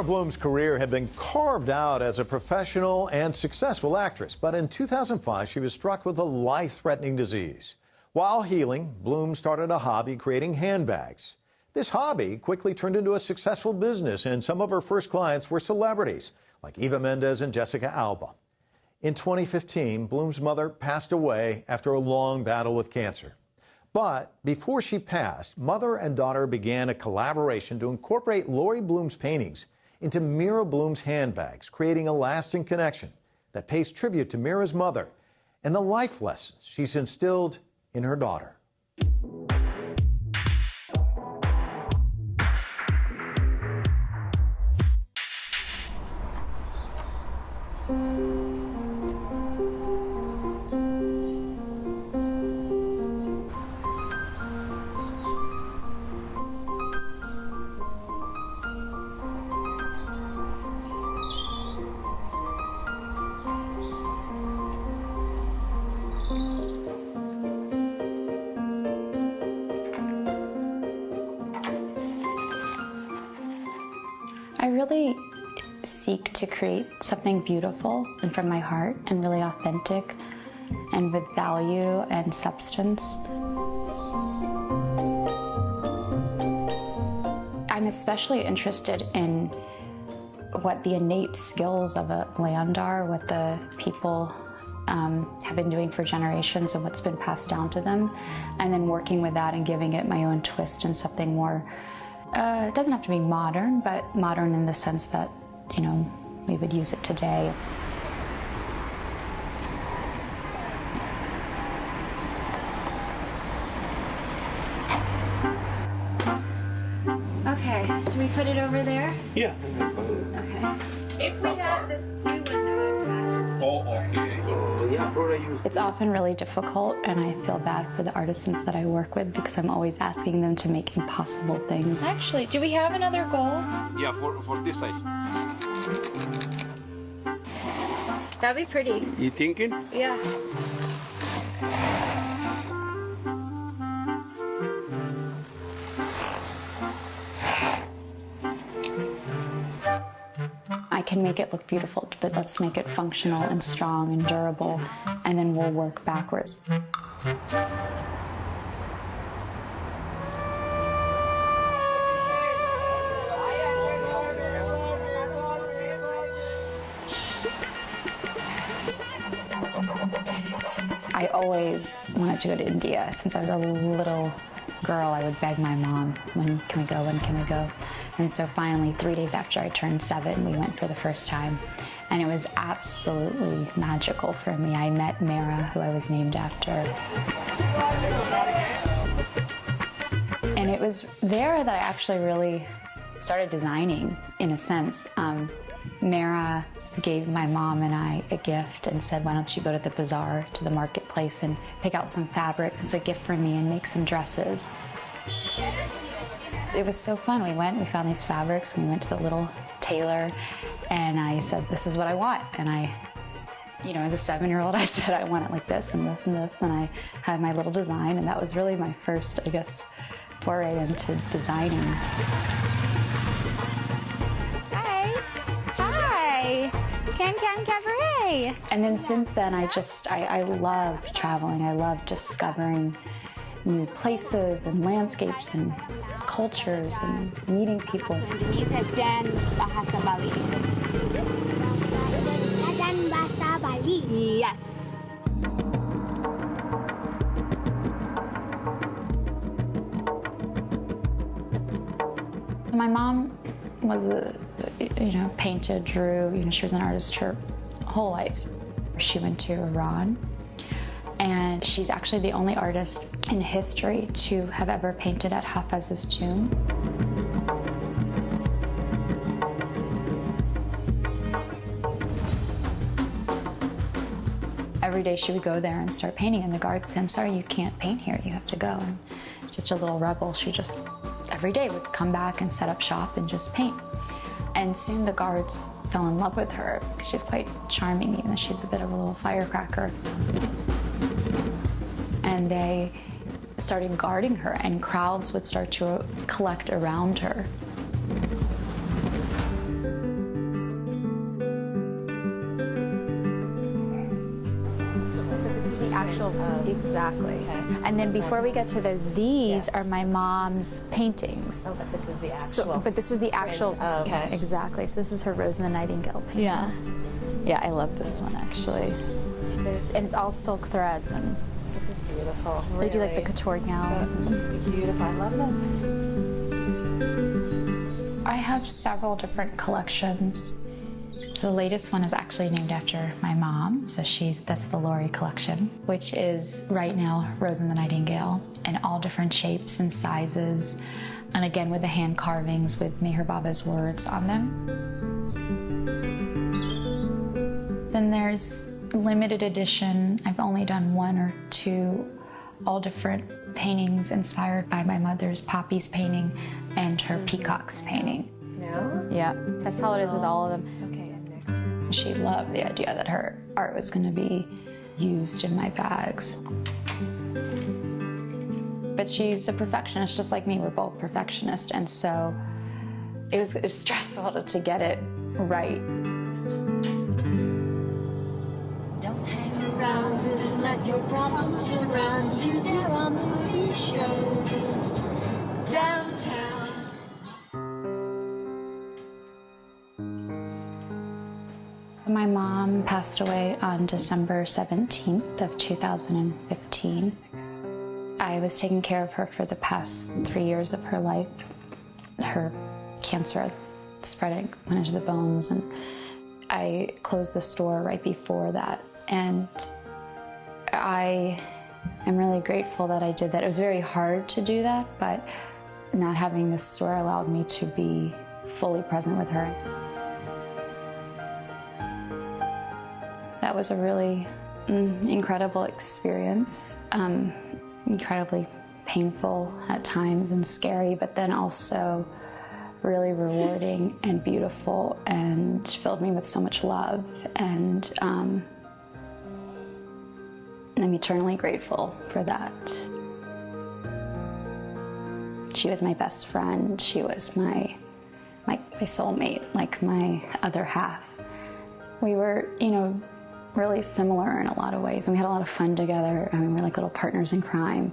Mehera Blum's career had been carved out as a professional and successful actress, but in 2005 she was struck with a life-threatening disease. While healing, Blum started a hobby creating handbags. This hobby quickly turned into a successful business, and some of her first clients were celebrities like Mendes and Jessica Alba. In 2015, Blum's mother passed away after a long battle with cancer. But before she passed, mother and daughter began a collaboration to incorporate Laurie Blum's paintings into Mehera Blum's handbags, creating a lasting connection that pays tribute to Mehera's mother and the life lessons she's instilled in her daughter. I really seek to create something beautiful and from my heart and really authentic and with value and substance. I'm especially interested in what the innate skills of a land are, what the people have been doing for generations and what's been passed down to them, and then working with that and giving it my own twist and something more. It doesn't have to be modern, but modern in the sense that, you know, we would use it today. Okay, should we put it over there? Yeah. Okay. If we have this blue one, though, It's often really difficult, and I feel bad for the artisans that I work with because I'm always asking them to make impossible things. actually, do we have another goal? Yeah, for this size. That'd be pretty. You thinking? Yeah. I can make it look beautiful, but let's make it functional and strong and durable, and then we'll work backwards. I always wanted to go to India. Since I was a little girl, I would beg my mom, when can we go, when can we go? And so finally, 3 days after I turned 7, we went for the first time. And it was absolutely magical for me. I met Mehera, who I was named after. And it was there that I actually really started designing, in a sense. Mehera gave my mom and I a gift and said, why don't you go to the bazaar, to the marketplace, and pick out some fabrics as a gift for me and make some dresses. It was so fun. We went, we found these fabrics, and we went to the little tailor, and I said, this is what I want. And I, you know, as a 7-year-old, I said, I want it like this and this and this, and I had my little design, and that was really my first, I guess, foray into designing. Hi. Can Cabaret. And then since then, I love traveling. I love discovering new places and landscapes and cultures and meeting people. Indonesia dan bahasa Bali. Dan bahasa Bali. Yes. My mom was, painted, drew. She was an artist her whole life. She went to Iran, and she's actually the only artist in history to have ever painted at Hafez's tomb. Every day she would go there and start painting, and the guards said, I'm sorry, you can't paint here, you have to go. And such a little rebel, she just every day would come back and set up shop and just paint. And soon the guards fell in love with her because she's quite charming, even though she's a bit of a little firecracker. And they started guarding her, and crowds would start to collect around her. this is the actual, exactly. Okay. And then before we get to those, these are my mom's paintings. Oh, but this is the actual. But this is the actual, okay. Exactly. So this is her Rose and the Nightingale painting. Yeah. Yeah, I love this one actually. And it's all silk threads, and This is beautiful. they do like the really. couture gowns. It's beautiful. I love them. I have several different collections. The latest one is actually named after my mom, so that's the Laurie collection, which is right now Rose and the Nightingale in all different shapes and sizes, and again with the hand carvings with Mehera Blum's words on them. Then there's limited edition. I've only done 1 or 2, all different paintings inspired by my mother's poppies painting and her peacocks painting. No? Yeah, that's how it is with all of them. Okay, and next. She loved the idea that her art was going to be used in my bags. But she's a perfectionist, just like me. We're both perfectionists, and so it was stressful to get it right. Don't hang around and let your problems surround you. There are movie shows downtown. My mom passed away on December 17th of 2015. I was taking care of her for the past 3 years of her life. Her cancer spread, went into the bones, and I closed the store right before that. And I am really grateful that I did that. It was very hard to do that, but not having this store allowed me to be fully present with her. That was a really incredible experience, incredibly painful at times and scary, but then also really rewarding and beautiful and filled me with so much love. And I'm eternally grateful for that. She was my best friend. She was my soulmate, like my other half. We were, really similar in a lot of ways, and we had a lot of fun together. We were like little partners in crime,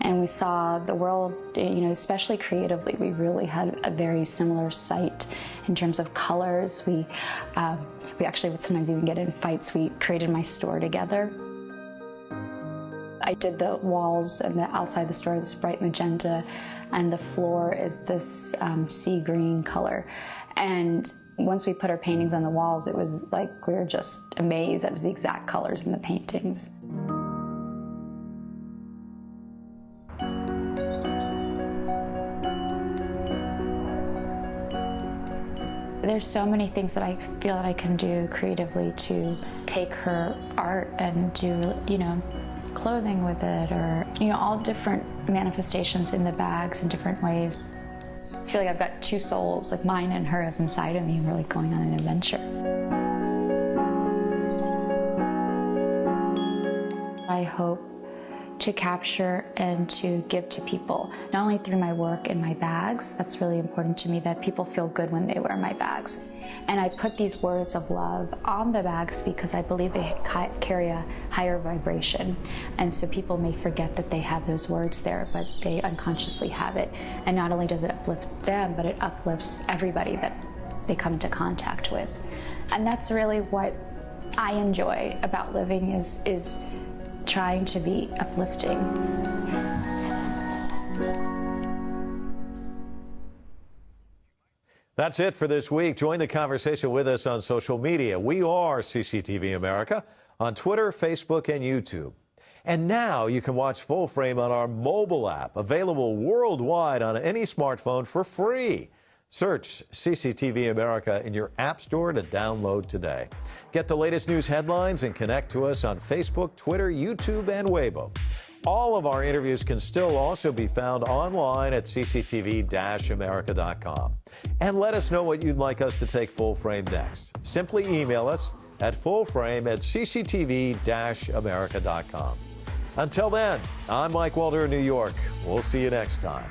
and we saw the world, especially creatively. We really had a very similar sight in terms of colors. We actually would sometimes even get in fights. We created my store together. I did the walls and the outside the store, this bright magenta, and the floor is this sea green color. And once we put our paintings on the walls, it was like we were just amazed that it was the exact colors in the paintings. There's so many things that I feel that I can do creatively to take her art and do, clothing with it, or, all different manifestations in the bags in different ways. I feel like I've got 2 souls, like mine and hers, inside of me. We're like going on an adventure. I hope to capture and to give to people, not only through my work and my bags. That's really important to me, that people feel good when they wear my bags. And I put these words of love on the bags because I believe they carry a higher vibration. And so people may forget that they have those words there, but they unconsciously have it. And not only does it uplift them, but it uplifts everybody that they come into contact with. And that's really what I enjoy about living, is trying to be uplifting. That's it for this week. Join the conversation with us on social media. We are CCTV America on Twitter, Facebook, and YouTube. And now you can watch Full Frame on our mobile app, available worldwide on any smartphone for free. Search CCTV America in your app store to download today. Get the latest news headlines and connect to us on Facebook, Twitter, YouTube, and Weibo. All of our interviews can still also be found online at cctv-america.com. And let us know what you'd like us to take Full Frame next. Simply email us at fullframe@cctv-america.com. Until then, I'm Mike Walter in New York. We'll see you next time.